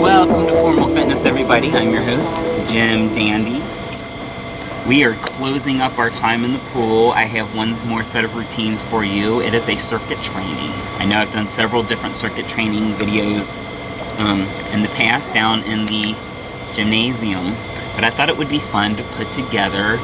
Welcome to Formal Fitness, everybody. I'm your host, Jim Dandy. We are closing up our time in the pool. I have one more set of routines for you. It is a circuit training. I know I've done several different circuit training videos in the past down in the gymnasium, but I thought it would be fun to put together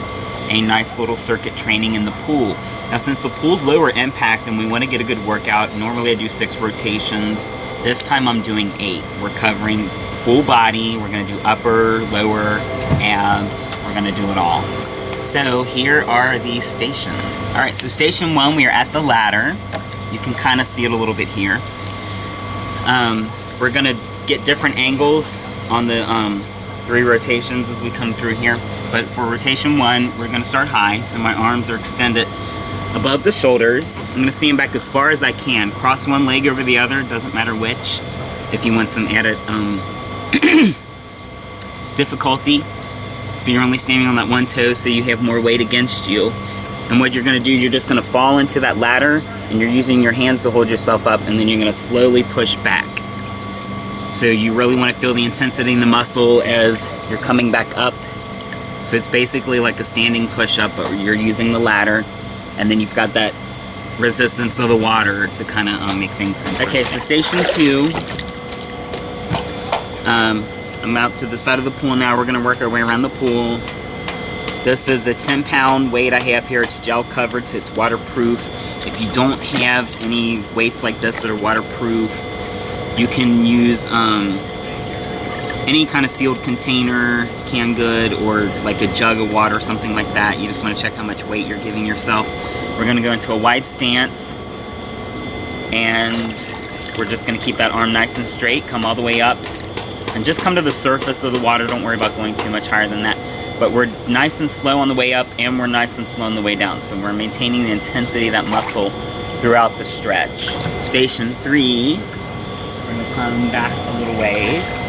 a nice little circuit training in the pool. Now, since the pool's lower impact and we want to get a good workout, normally I do 6 rotations. This time I'm doing 8. We're covering full body. We're going to do upper, lower, abs. We're going to do it all. So here are the stations. All right, so station 1, we are at the ladder. You can kind of see it a little bit here. We're going to get different angles on the 3 rotations as we come through here. But for rotation 1, we're going to start high, so my arms are extended above the shoulders. I'm going to stand back as far as I can. Cross one leg over the other, doesn't matter which, if you want some added difficulty. So you're only standing on that one toe, so you have more weight against you. And what you're going to do, you're just going to fall into that ladder, and you're using your hands to hold yourself up, and then you're going to slowly push back. So you really want to feel the intensity in the muscle as you're coming back up. So it's basically like a standing push-up, but you're using the ladder, and then you've got that resistance of the water to kind of make things interesting. Okay, so station 2. I'm out to the side of the pool now. We're going to work our way around the pool. This is a 10-pound weight I have here. It's gel covered, so it's waterproof. If you don't have any weights like this that are waterproof, you can use any kind of sealed container, canned good, or like a jug of water, something like that. You just want to check how much weight you're giving yourself. We're going to go into a wide stance, and we're just going to keep that arm nice and straight, come all the way up, and just come to the surface of the water. Don't worry about going too much higher than that. But we're nice and slow on the way up, and we're nice and slow on the way down. So we're maintaining the intensity of that muscle throughout the stretch. Station 3, we're going to come back a little ways.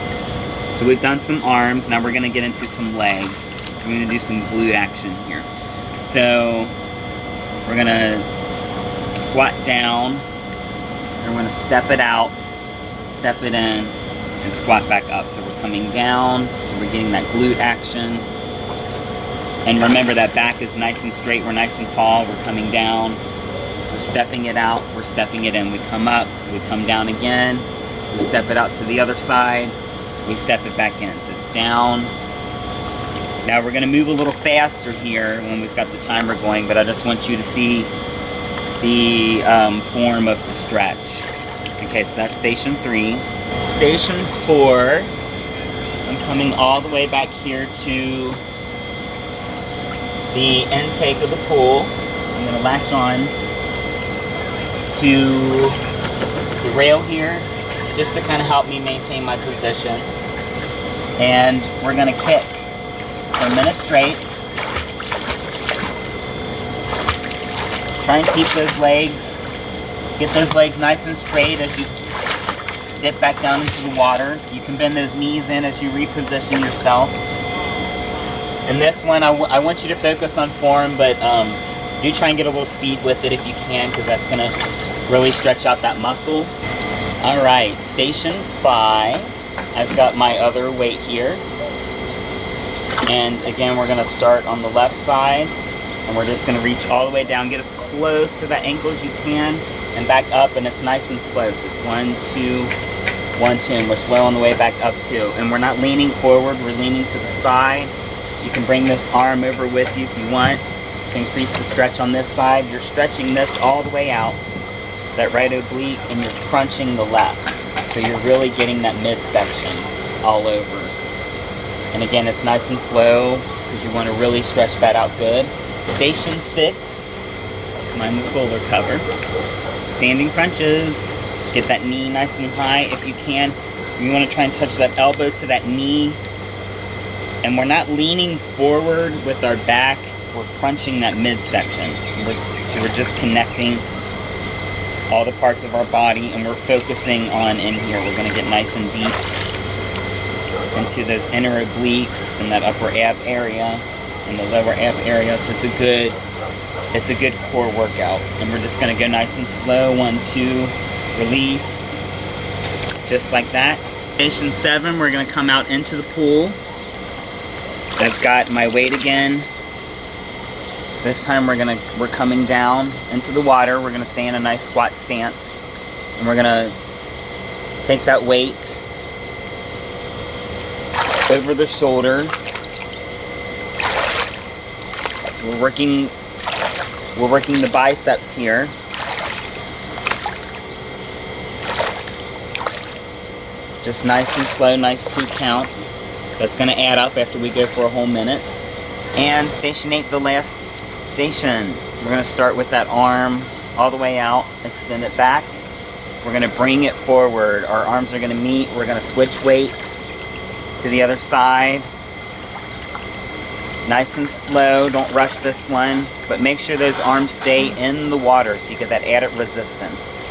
So we've done some arms, now we're going to get into some legs. So we're going to do some glute action here. So we're going to squat down, and we're going to step it out, step it in, and squat back up. So we're coming down, so we're getting that glute action. And remember, that back is nice and straight, we're nice and tall, we're coming down, we're stepping it out, we're stepping it in. We come up, we come down again, we step it out to the other side, we step it back in. So it's down. Now we're going to move a little faster here when we've got the timer going, but I just want you to see the form of the stretch. Okay, so that's station 3. Station 4, I'm coming all the way back here to the intake of the pool. I'm going to latch on to the rail here, just to kind of help me maintain my position. And we're going to kick for a minute straight. Try and keep those legs, get those legs nice and straight as you dip back down into the water. You can bend those knees in as you reposition yourself. And this one, I want you to focus on form, but do try and get a little speed with it if you can, because that's going to really stretch out that muscle. All right, station 5. I've got my other weight here. And again, we're going to start on the left side, and we're just going to reach all the way down, get as close to that ankle as you can, and back up, and it's nice and slow. So it's 1, 2, 1, 2, and we're slow on the way back up too. And we're not leaning forward, we're leaning to the side. You can bring this arm over with you if you want to increase the stretch on this side. You're stretching this all the way out, that right oblique, and you're crunching the left. So you're really getting that midsection all over. And again, it's nice and slow because you want to really stretch that out good. Station 6, mind the solar cover. Standing crunches. Get that knee nice and high if you can. You want to try and touch that elbow to that knee. And we're not leaning forward with our back, we're crunching that midsection. So we're just connecting all the parts of our body, and we're focusing on in here. We're going to get nice and deep into those inner obliques and that upper ab area and the lower ab area. So it's a good It's a good core workout. And we're just gonna go nice and slow. 1, 2, release. Just like that. Station 7, we're gonna come out into the pool. I've got my weight again. This time we're coming down into the water. We're gonna stay in a nice squat stance. And we're gonna take that weight over the shoulder. So we're working the biceps here. Just nice and slow, nice 2 count. That's gonna add up after we go for a whole minute. And station 8, the last station. We're gonna start with that arm all the way out, extend it back. We're gonna bring it forward. Our arms are gonna meet. We're gonna switch weights to the other side. Nice and slow, don't rush this one, but make sure those arms stay in the water so you get that added resistance.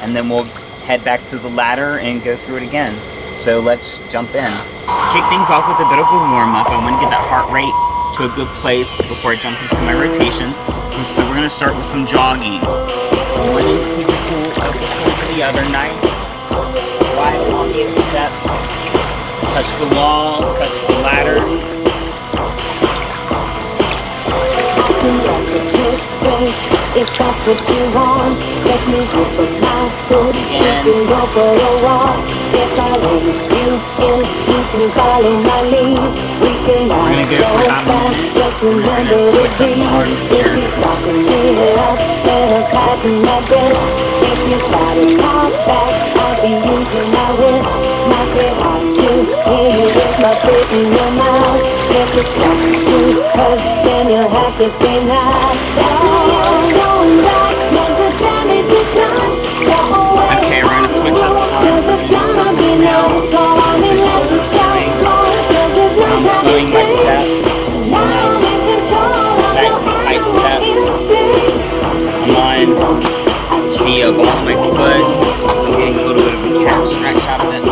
And then we'll head back to the ladder and go through it again. So let's jump in. Kick things off with a bit of a warm-up. I want to get that heart rate to a good place before I jump into my rotations. So we're going to start with some jogging. One into the pool, up the pool to the other, nice. Wide elongated steps. Touch the wall, touch the ladder. If that's what you want, let me go for my food. If you go for a walk, if I let you in, you can follow my lead. We can all go fast, just remember the beat. If you start to lead it up, better tighten that grip. If you try to talk back, I'll be using my wrist. Knock it hard to hear you with my foot in your mouth. If it starts to hurt, then you'll have to scream out. Okay, we're gonna switch up the arms. I'm doing my steps. Nice and tight steps. I'm on the ball of my foot, so I'm getting a little bit of a calf stretch out of it.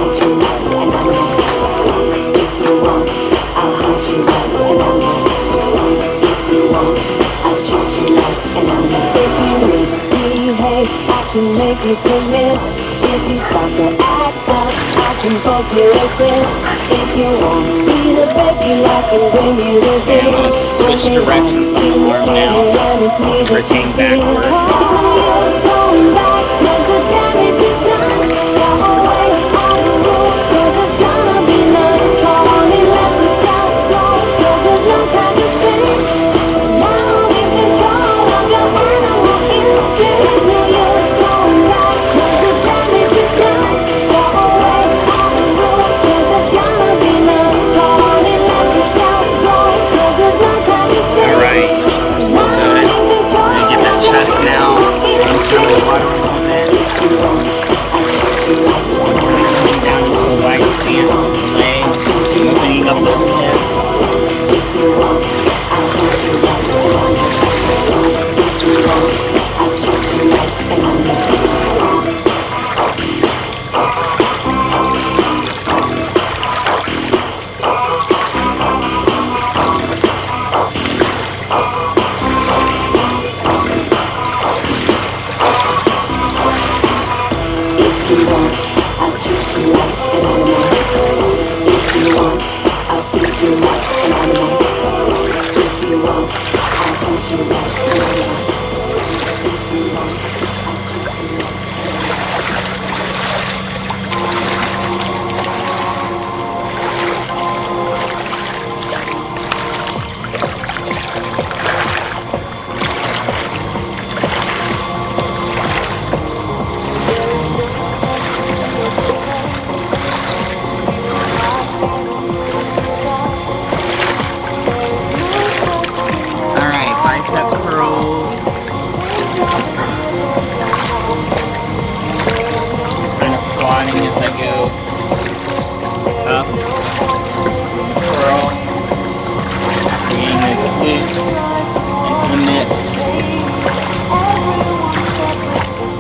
I can make you submit. If you start to act up, I can force you to quit. If you want me to beg you, I can bring you to this. And let's switch directions on the arm now. So rotate backwards.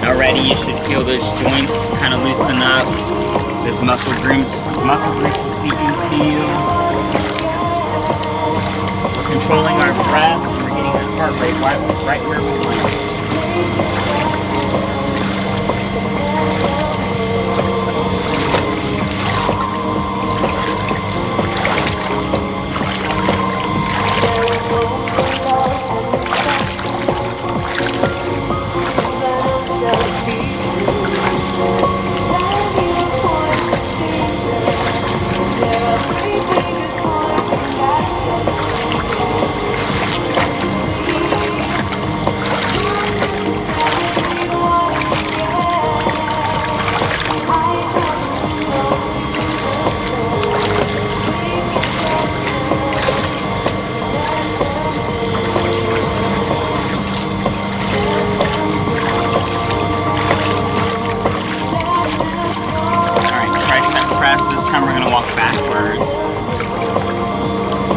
Already you should feel those joints kind of loosen up. Those muscle groups will seep into you. We're controlling our breath. We're heart rate right where we want it. This time we're going to walk backwards.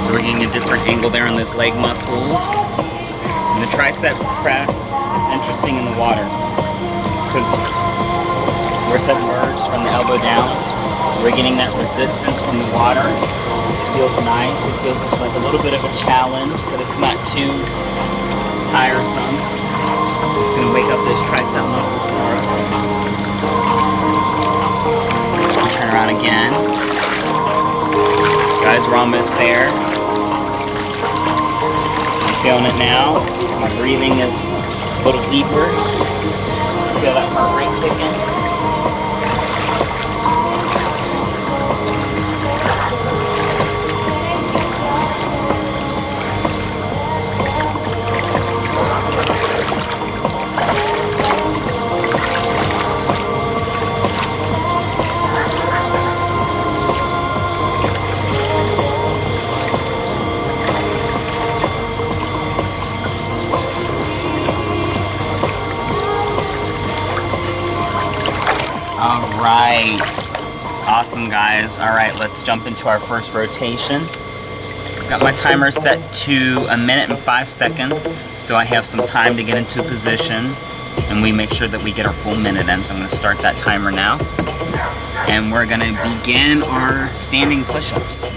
So we're getting a different angle there on those leg muscles. And the tricep press is interesting in the water because we're submerged from the elbow down. So we're getting that resistance from the water. It feels nice. It feels like a little bit of a challenge, but it's not too tiresome. It's going to wake up those tricep muscles for us. Turn around again. Guys, we're almost there. I'm feeling it now. My breathing is a little deeper. Feel that heart rate ticking. Alright, awesome guys. Alright, let's jump into our first rotation. Got my timer set to 1 minute and 5 seconds, so I have some time to get into position and we make sure that we get our full minute in. So I'm going to start that timer now. And we're going to begin our standing push-ups.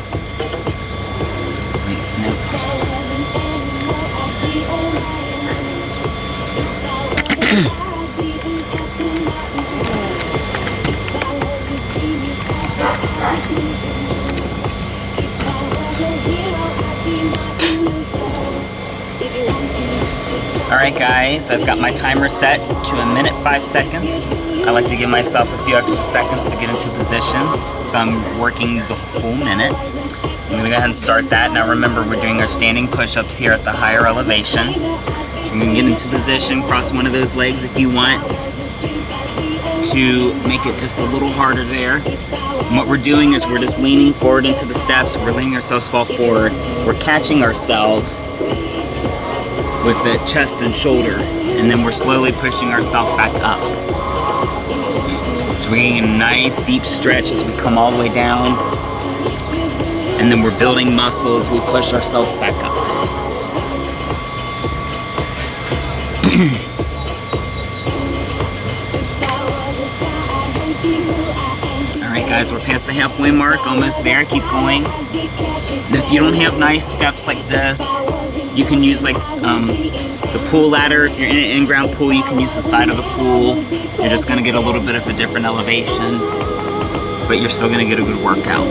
Alright guys, I've got my timer set to 1 minute 5 seconds. I like to give myself a few extra seconds to get into position, so I'm working the full minute. I'm going to go ahead and start that. Now remember, we're doing our standing push-ups here at the higher elevation. So we're going to get into position, cross one of those legs if you want to make it just a little harder there. And what we're doing is we're just leaning forward into the steps. We're letting ourselves fall forward. We're catching ourselves with the chest and shoulder, and then we're slowly pushing ourselves back up. So we're getting a nice deep stretch as we come all the way down, and then we're building muscle as we push ourselves back up. Alright guys, we're past the halfway mark, almost there, keep going. And if you don't have nice steps like this, you can use like the pool ladder. If you're in an in-ground pool, you can use the side of the pool. You're just going to get a little bit of a different elevation, but you're still going to get a good workout.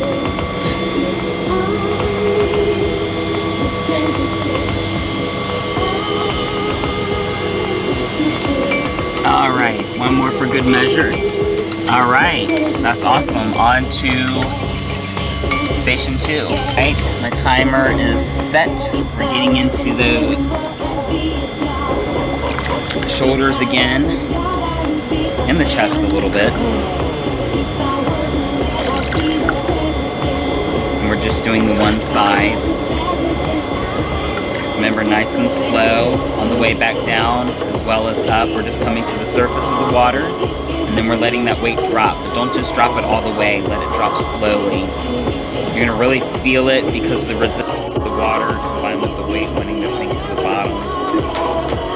Alright, one more for good measure. Alright, that's awesome. On to station 2. Right, my timer is set. We're getting into the shoulders again, and the chest a little bit. And we're just doing the one side. Remember, nice and slow on the way back down as well as up. We're just coming to the surface of the water, and then we're letting that weight drop. But don't just drop it all the way, let it drop slowly. You're going to really feel it because the resistance of the water combined with the weight wanting to sink to the bottom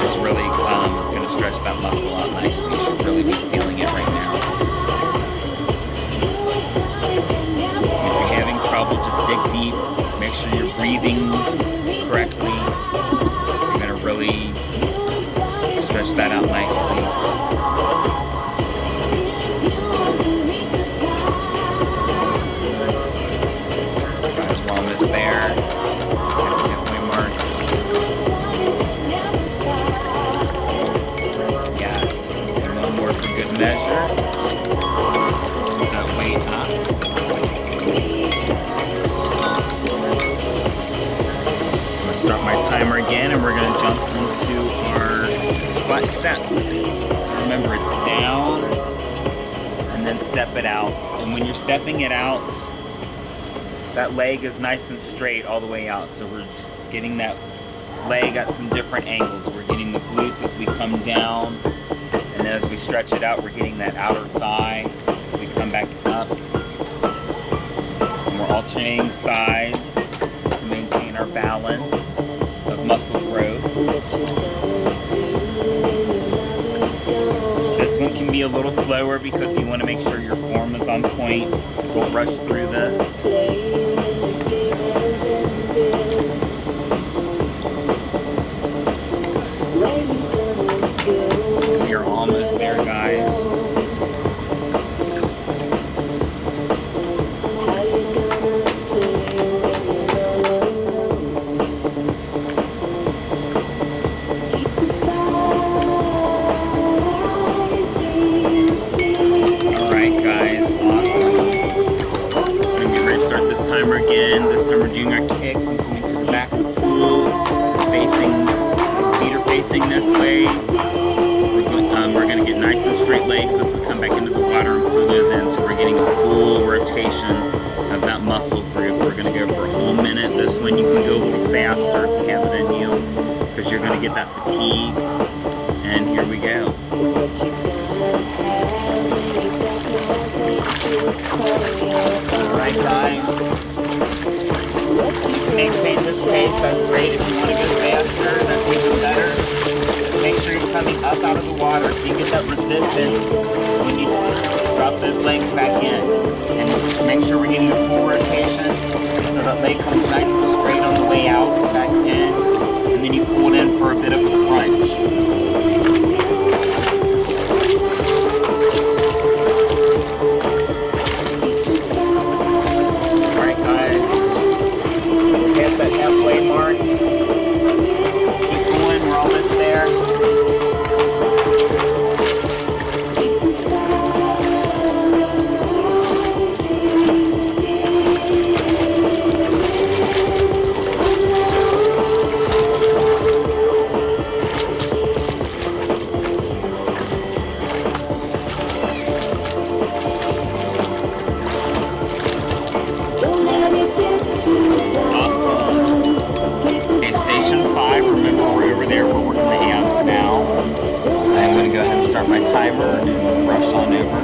is really going to stretch that muscle out nicely. You should really be feeling it right now. If you're having trouble, just dig deep. Make sure you're breathing correctly. You're going to really stretch that out nicely. Guys, we're almost there. That's the halfway mark. Yes, and one more for good measure. Put that weight up. I'm gonna start my timer again, and we're gonna jump into our squat steps. So remember, it's down and then step it out. And when you're stepping it out, that leg is nice and straight all the way out. So we're just getting that leg at some different angles. We're getting the glutes as we come down, and then as we stretch it out, we're getting that outer thigh as we come back up. And we're alternating sides to maintain our balance of muscle growth. This one can be a little slower because you want to make sure your form is on point. Don't rush through this. We are almost there, guys. Timer again. This time we're doing our kicks and coming to the back of the pool, facing, feet are facing this way. We're going to get nice and straight legs as we come back into the water and pull those in, so we're getting a full rotation of that muscle group. We're going to go for a whole minute. This one you can go a little faster if you have it in you, because you're going to get that fatigue. And here we go. Alright guys, maintain this pace, that's great. If you want to go faster, that's even better. Just make sure you're coming up out of the water so you get that resistance when you drop those legs back in. And make sure we're getting a full rotation so that leg comes nice and straight on the way out and back in. And then you pull it in for a bit of a crunch. That halfway mark. Keep going, we're almost there. Now I'm going to go ahead and start my timer and rush on over.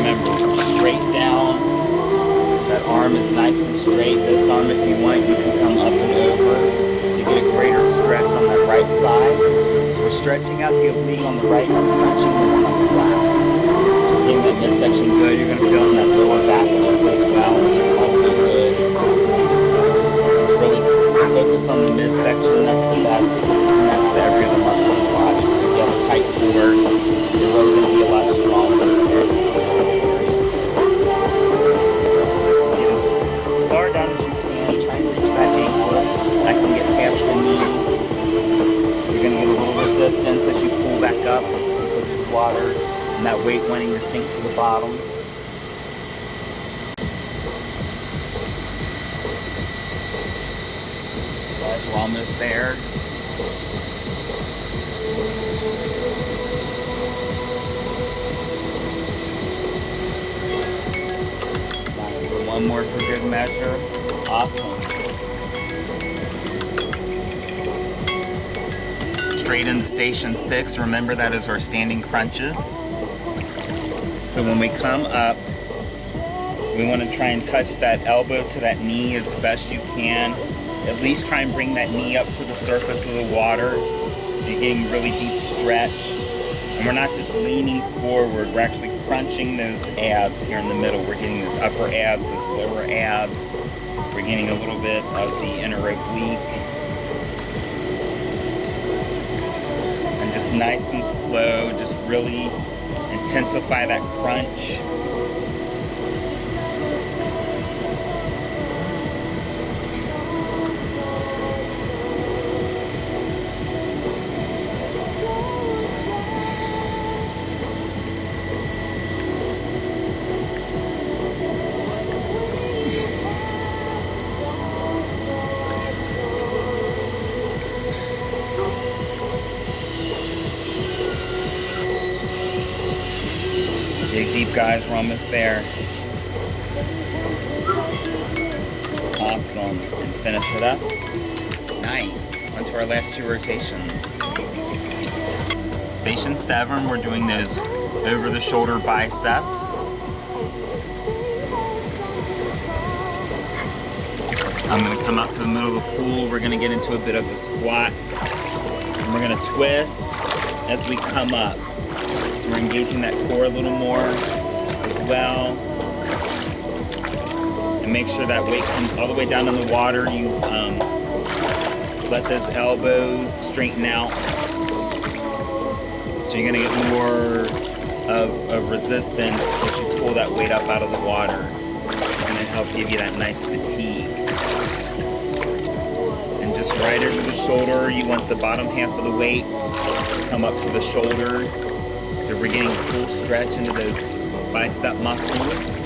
Remember, straight down. That arm is nice and straight. This arm, if you want, you can come up and over to get a greater stretch on that right side. So we're stretching out the oblique on the right and crunching the one on the left. So we're getting that midsection good. You're going to feel in that lower back as well, which is also good. Focus on the midsection, that's the best because it connects to every other muscle in the body. So if you have a tight core, you're really going to be a lot stronger in areas. Get as far down as you can, try and reach that ankle. That can get past the knee. You're going to get a little resistance as you pull back up because of the water and that weight wanting to sink to the bottom. We're almost there. Nice. So one more for good measure. Awesome. Straight into station 6. Remember, that is our standing crunches. So when we come up, we want to try and touch that elbow to that knee as best you can. At least try and bring that knee up to the surface of the water so you're getting really deep stretch. And we're not just leaning forward, we're actually crunching those abs here in the middle. We're getting those upper abs, those lower abs. We're getting a little bit of the inner oblique. Just nice and slow, just really intensify that crunch. Dig deep, guys, we're almost there. Awesome. And finish it up. Nice. On to our last 2 rotations. Station 7, we're doing those over-the-shoulder biceps. I'm going to come out to the middle of the pool. We're going to get into a bit of a squat. And we're going to twist as we come up. So we're engaging that core a little more as well. And make sure that weight comes all the way down in the water. You let those elbows straighten out. So you're going to get more of resistance as you pull that weight up out of the water. It's going to help give you that nice fatigue. And just right over the shoulder, you want the bottom half of the weight to come up to the shoulder. So we're getting a full stretch into those bicep muscles.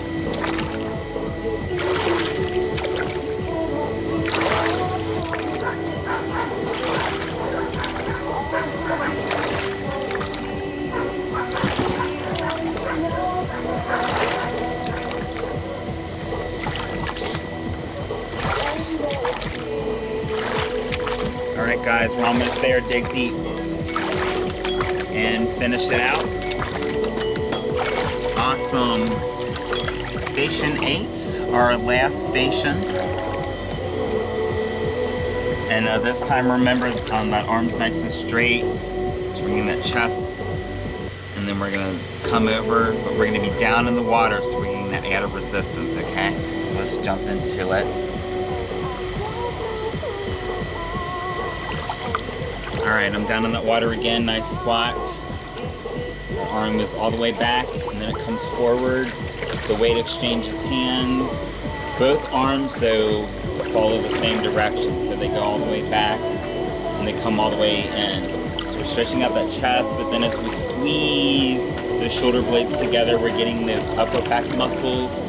All right, guys, we're almost there. Dig deep. And finish it out. Awesome. Station 8, our last station. And this time, remember, that arm's nice and straight. So we're getting that chest. And then we're going to come over, but we're going to be down in the water, so we're getting that added resistance, okay? So let's jump into it. Alright, I'm down in that water again, nice squat. The arm is all the way back, and then it comes forward. The weight exchanges hands. Both arms, though, follow the same direction, so they go all the way back, and they come all the way in. So we're stretching out that chest, but then as we squeeze those shoulder blades together, we're getting those upper back muscles,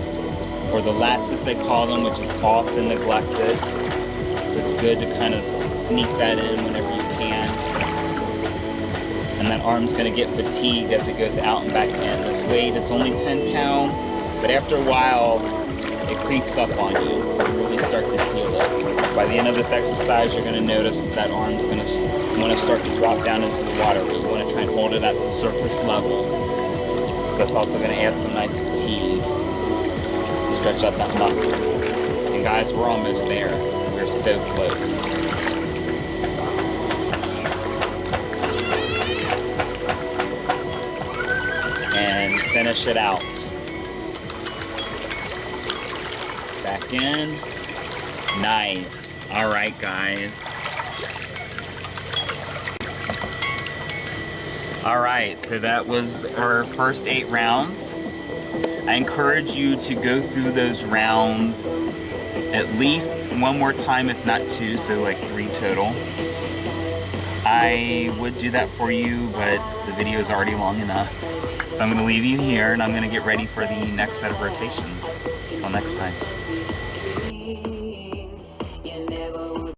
or the lats as they call them, which is often neglected. So it's good to kind of sneak that in whenever you can. And that arm's going to get fatigued as it goes out and back in. This weight, it's only 10 pounds, but after a while, it creeps up on you. You really start to feel it. By the end of this exercise, you're going to notice that arm's going to want to start to drop down into the water, but you want to try and hold it at the surface level. So that's also going to add some nice fatigue. Stretch out that muscle. And guys, we're almost there. We're so close. And finish it out. Back in. Nice. All right, guys. All right, so that was our first 8 rounds. I encourage you to go through those rounds at least one more time, if not 2, so like 3 total. I would do that for you, but the video is already long enough. So I'm going to leave you here, and I'm going to get ready for the next set of rotations. Until next time.